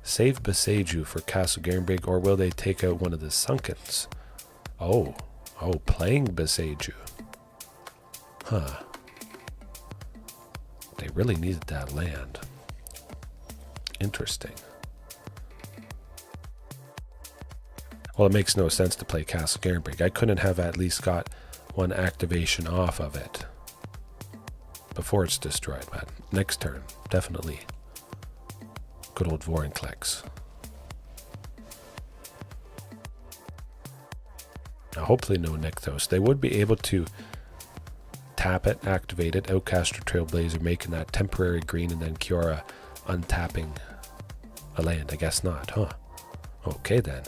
save Boseiju for Castle Garenbrig, or will they take out one of the Sunkens? Oh, playing Boseiju. Huh. They really needed that land. Interesting. Well, it makes no sense to play Castle Garenbrig. I couldn't have at least got one activation off of it before it's destroyed, but next turn, definitely good old Vorinclex. Now, hopefully no Nykthos. They would be able to tap it, activate it, Outcaster Trailblazer, making that temporary green, and then Kiora untapping a land. I guess not, huh? Okay then.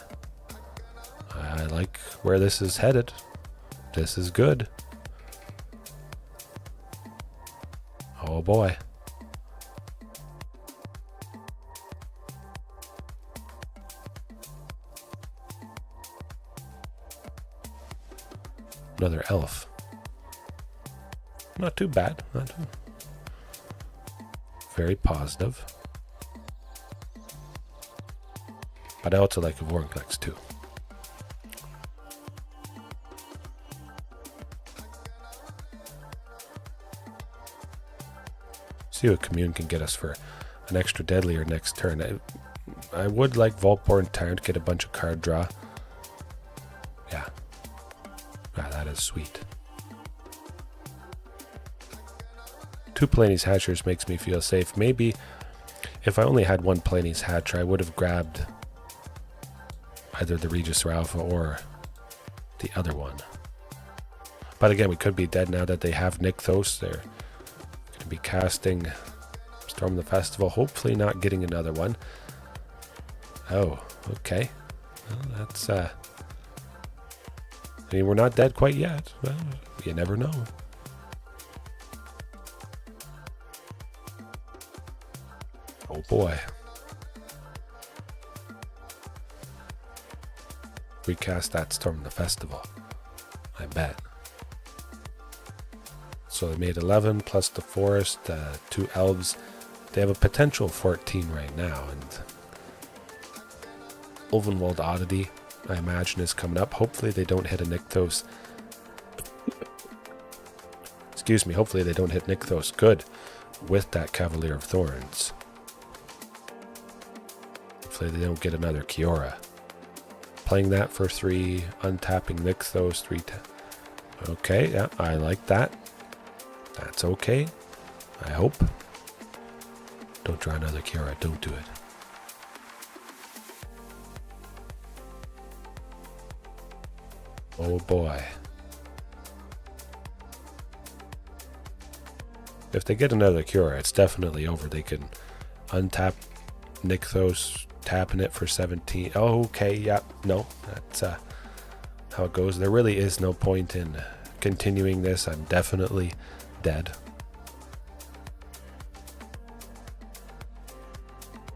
I like where this is headed. This is good. Oh boy. Another elf. Not too bad. Not too... Very positive. But I also like a Vorinclex too. See what Commune can get us for an extra deadlier next turn. I would like Vaultborn Tyrant, get a bunch of card draw. Yeah. Ah, that is sweet. 2 Palani's Hatchers makes me feel safe. Maybe if I only had 1 Palani's Hatcher, I would have grabbed either the Regisaur Alpha or the other one. But again, we could be dead now that they have Nykthos. They're going to be casting Storm the Festival, hopefully not getting another one. Oh, okay. Well, that's, I mean, we're not dead quite yet. Well, you never know. Oh boy. Recast that Storm the Festival, I bet. So they made 11 plus the forest, 2 elves. They have a potential 14 right now, and Ulvenwald Oddity, I imagine, is coming up. Hopefully they don't hit a Nykthos. Excuse me, hopefully they don't hit Nykthos good with that Cavalier of Thorns. Hopefully they don't get another Kiora. Playing that for 3, untapping Nykthos, 3 okay, yeah, I like that. That's okay. I hope. Don't draw another Kiora, don't do it. Oh boy. If they get another Kiora, it's definitely over. They can untap Nykthos, tapping it for 17. Oh, okay, yeah, no, that's how it goes. There really is no point in continuing this. I'm definitely dead.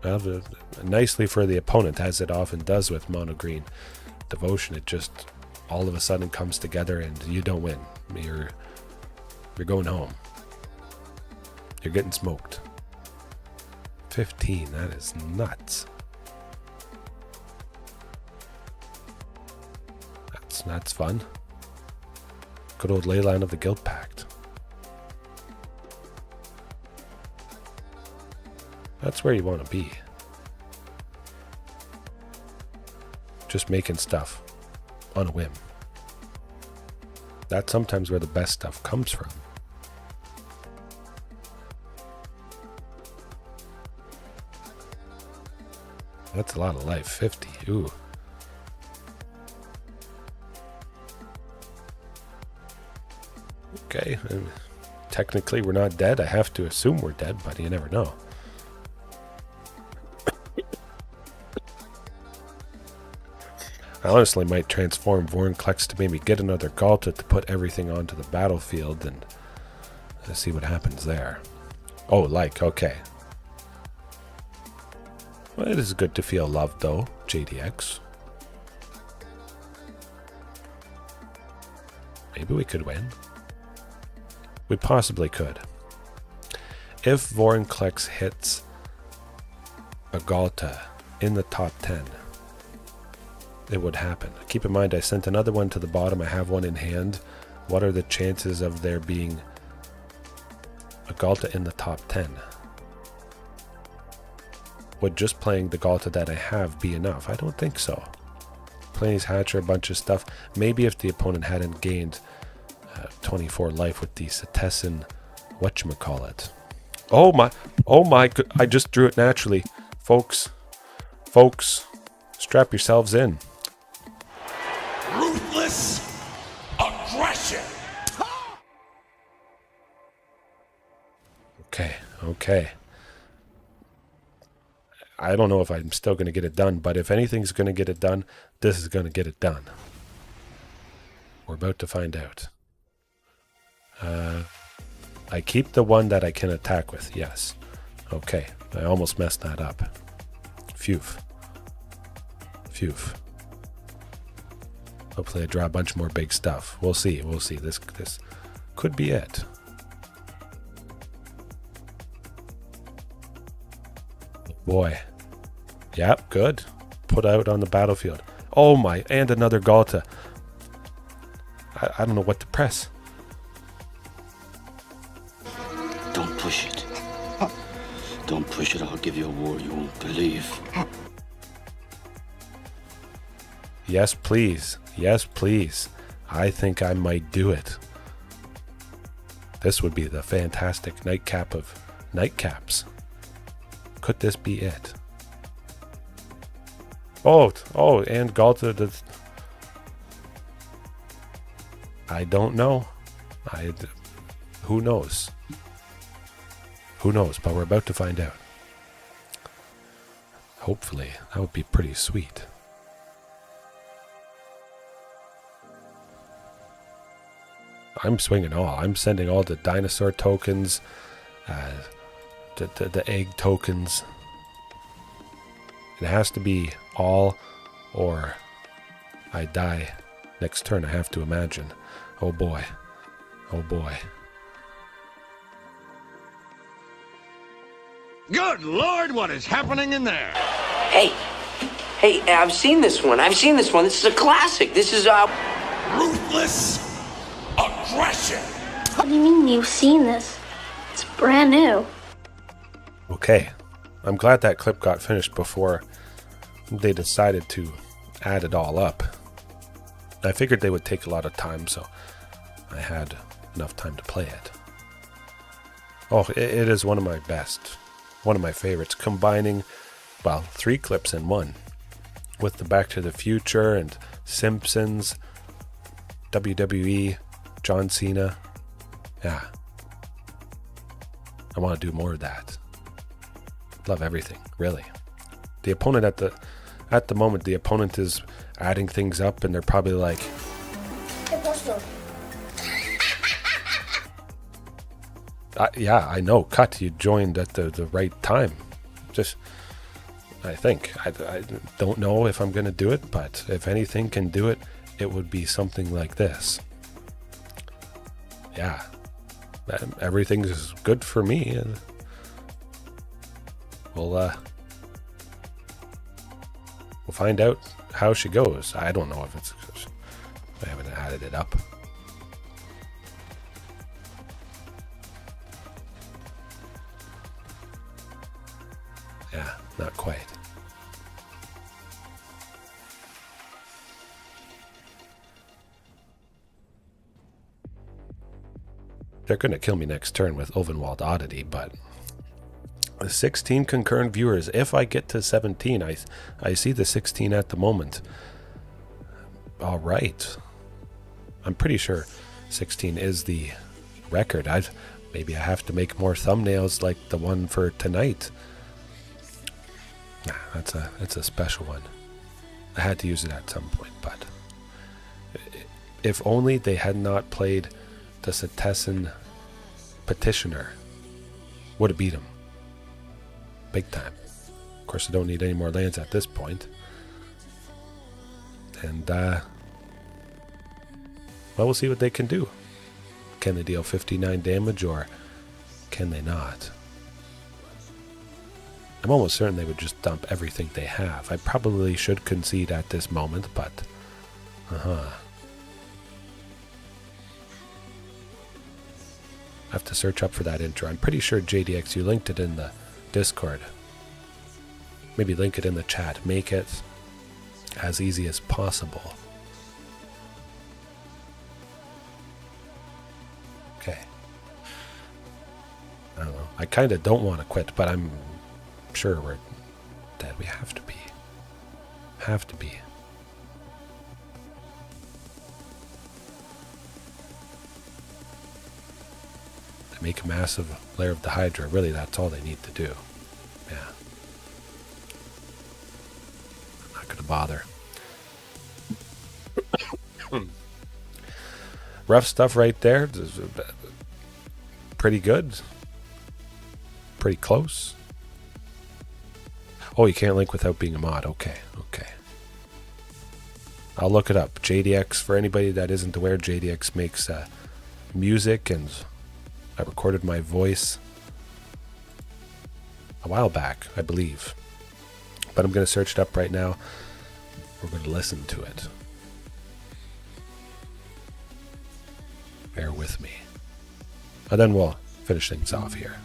Well, nicely for the opponent, as it often does with mono green devotion, it just all of a sudden comes together and you don't win. You're going home. You're getting smoked. 15, that is nuts. That's fun. Good old Leyline of the Guild Pact. That's where you want to be. Just making stuff on a whim. That's sometimes where the best stuff comes from. That's a lot of life. 50. Ooh. Okay. And technically, we're not dead. I have to assume we're dead, but you never know. I honestly might transform Vorinclex to maybe get another Ghalta to put everything onto the battlefield and see what happens there. Oh, okay. Well, it is good to feel loved, though, JDX. Maybe we could win. We possibly could. If Vorinclex hits a Ghalta in the top 10, it would happen. Keep in mind, I sent another one to the bottom. I have one in hand. What are the chances of there being a Ghalta in the top 10? Would just playing the Ghalta that I have be enough? I don't think so. Plains Hatcher, a bunch of stuff. Maybe if the opponent hadn't gained 24 life with the Setessan whatchamacallit. Oh my, I just drew it naturally. Folks, strap yourselves in. Ruthless aggression. Okay. I don't know if I'm still going to get it done, but if anything's going to get it done, this is going to get it done. We're about to find out. I keep the one that I can attack with, yes. Okay, I almost messed that up. Phew. Hopefully I draw a bunch more big stuff. We'll see. This could be it. Boy. Yep, good. Put out on the battlefield. Oh my, and another Ghalta. I don't know what to press. Don't push it. Don't push it, I'll give you a war you won't believe. Yes, please. I think I might do it. This would be the fantastic nightcap of nightcaps. Could this be it? Oh, and Ghalta. I don't know. Who knows? But we're about to find out. Hopefully, that would be pretty sweet. I'm swinging all. I'm sending all the dinosaur tokens, the egg tokens. It has to be all, or I die next turn, I have to imagine. Oh boy. Good Lord, what is happening in there? Hey, I've seen this one. This is a classic. This is Ruthless aggression. What do you mean you've seen this? It's brand new. Okay. I'm glad that clip got finished before they decided to add it all up. I figured they would take a lot of time, so I had enough time to play it. Oh, it is one of my best. One of my favorites. Combining, well, 3 clips in one. With the Back to the Future and Simpsons, WWE, John Cena. Yeah. I want to do more of that. Love everything, really. The opponent at the moment, the opponent is adding things up and they're probably like, yeah, I know, Cut, you joined at the right time. Just, I think. I don't know if I'm going to do it, but if anything can do it, it would be something like this. Yeah, everything's good for me, and we'll find out how she goes. I don't know if it's... I haven't added it up. Yeah, not quite. They're going to kill me next turn with Ovenwald Oddity, but 16 concurrent viewers. If I get to 17, I see the 16 at the moment. All right. I'm pretty sure 16 is the record. Maybe I have to make more thumbnails like the one for tonight. Nah, that's a special one. I had to use it at some point, but if only they had not played the Setessan Petitioner, would have beat him. Big time. Of course, I don't need any more lands at this point. And, well, we'll see what they can do. Can they deal 59 damage, or can they not? I'm almost certain they would just dump everything they have. I probably should concede at this moment, but... I have to search up for that intro. I'm pretty sure, JDX, you linked it in the Discord. Maybe link it in the chat. Make it as easy as possible. Okay. I don't know. I kind of don't want to quit, but I'm sure we're dead. We have to be. Have to be. They make a massive layer of the Hydra. Really, that's all they need to do. Yeah. I'm not going to bother. Rough stuff right there. Pretty good. Pretty close. Oh, you can't link without being a mod. Okay, okay. I'll look it up. JDX, for anybody that isn't aware, JDX makes music, and I recorded my voice a while back, I believe. But I'm going to search it up right now. We're going to listen to it. Bear with me. And then we'll finish things off here.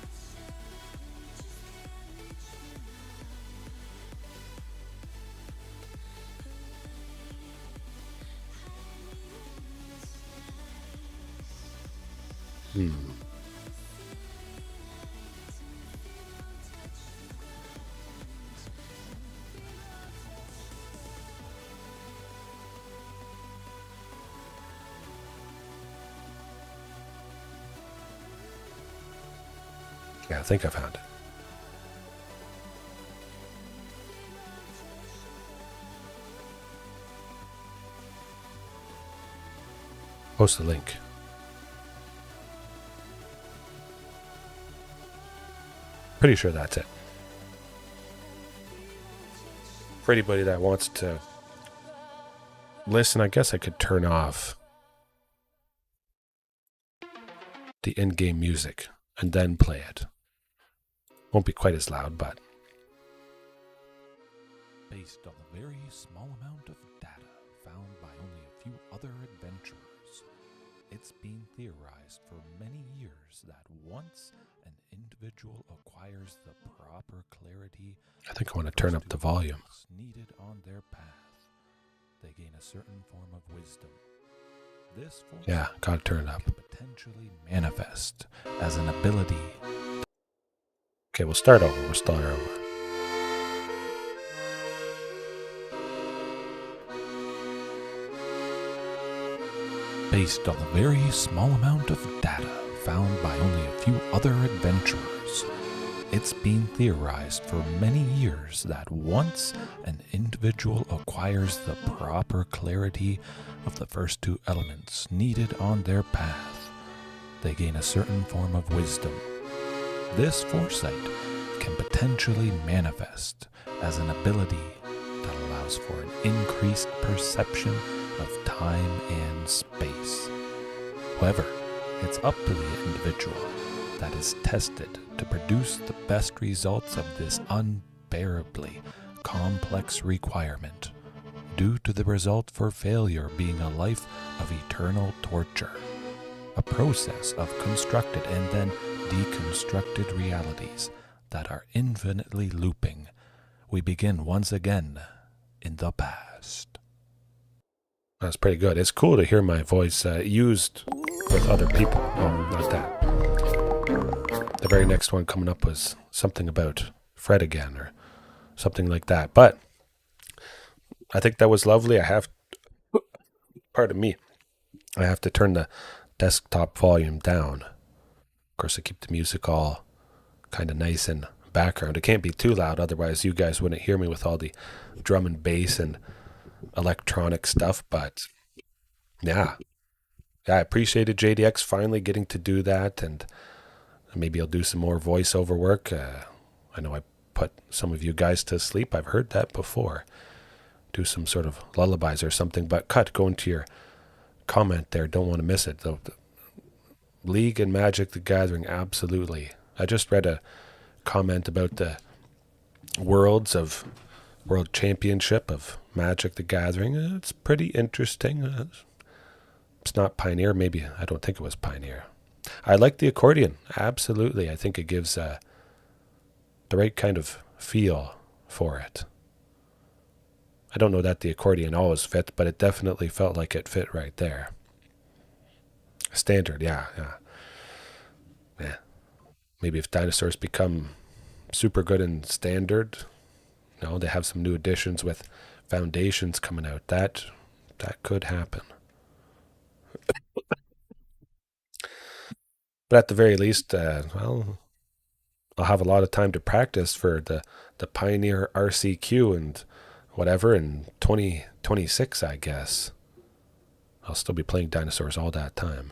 Yeah, I think I found it. Post the link. Pretty sure that's it. For anybody that wants to listen, I guess I could turn off the in-game music and then play it. Won't be quite as loud, but... Based on the very small amount of data found by only a few other adventurers, it's been theorized for many years that once an individual acquires the proper clarity, I think I want to turn up the volume. Needed on their path, they gain a certain form of wisdom. This force, yeah, gotta turn it up. Can potentially manifest as an ability. Okay, we'll start over. We'll start over. Based on the very small amount of data found by only a few other adventurers, it's been theorized for many years that once an individual acquires the proper clarity of the first two elements needed on their path, they gain a certain form of wisdom. This foresight can potentially manifest as an ability that allows for an increased perception of time and space. However, it's up to the individual that is tested to produce the best results of this unbearably complex requirement, due to the result for failure being a life of eternal torture, a process of constructed and then deconstructed realities that are infinitely looping. We begin once again in the past. That's pretty good. It's cool to hear my voice used with other people. Oh, not that. The very next one coming up was something about Fred again or something like that. But I think that was lovely. Pardon me, I have to turn the desktop volume down. Of course, I keep the music all kind of nice in background. It can't be too loud, otherwise you guys wouldn't hear me with all the drum and bass and electronic stuff. But yeah, I appreciated JDX finally getting to do that, and maybe I'll do some more voiceover work. I know I put some of you guys to sleep. I've heard that before. Do some sort of lullabies or something. But go into your comment there. Don't want to miss it. The League and Magic the Gathering, absolutely. I just read a comment about the World Championship of Magic the Gathering. It's pretty interesting. It's not Pioneer. Maybe, I don't think it was Pioneer. I like the accordion. Absolutely. I think it gives the right kind of feel for it. I don't know that the accordion always fits, but it definitely felt like it fit right there. Standard, yeah. Maybe if dinosaurs become super good in standard, they have some new additions with foundations coming out. That could happen. But at the very least, I'll have a lot of time to practice for the Pioneer RCQ and whatever in 2026, I guess. I'll still be playing dinosaurs all that time.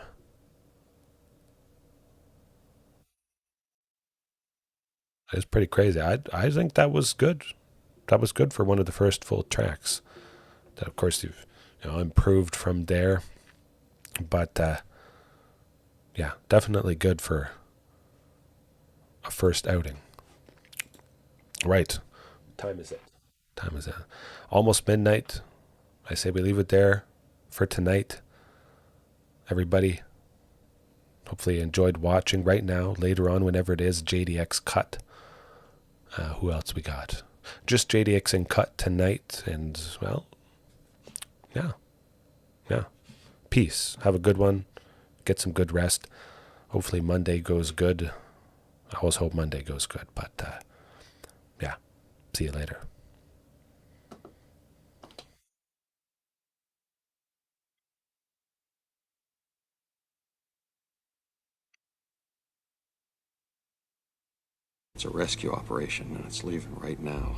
It's pretty crazy. I think that was good. That was good for one of the first full tracks. That, of course, you've improved from there. But yeah, definitely good for a first outing. Right. What time is it? Almost midnight. I say we leave it there for tonight. Everybody, hopefully enjoyed watching right now. Later on, whenever it is, JDX Cut. Who else we got? Just JDX and Cut tonight. And, well, yeah. Peace. Have a good one. Get some good rest. Hopefully Monday goes good. I always hope Monday goes good. But, yeah. See you later. It's a rescue operation, and it's leaving right now.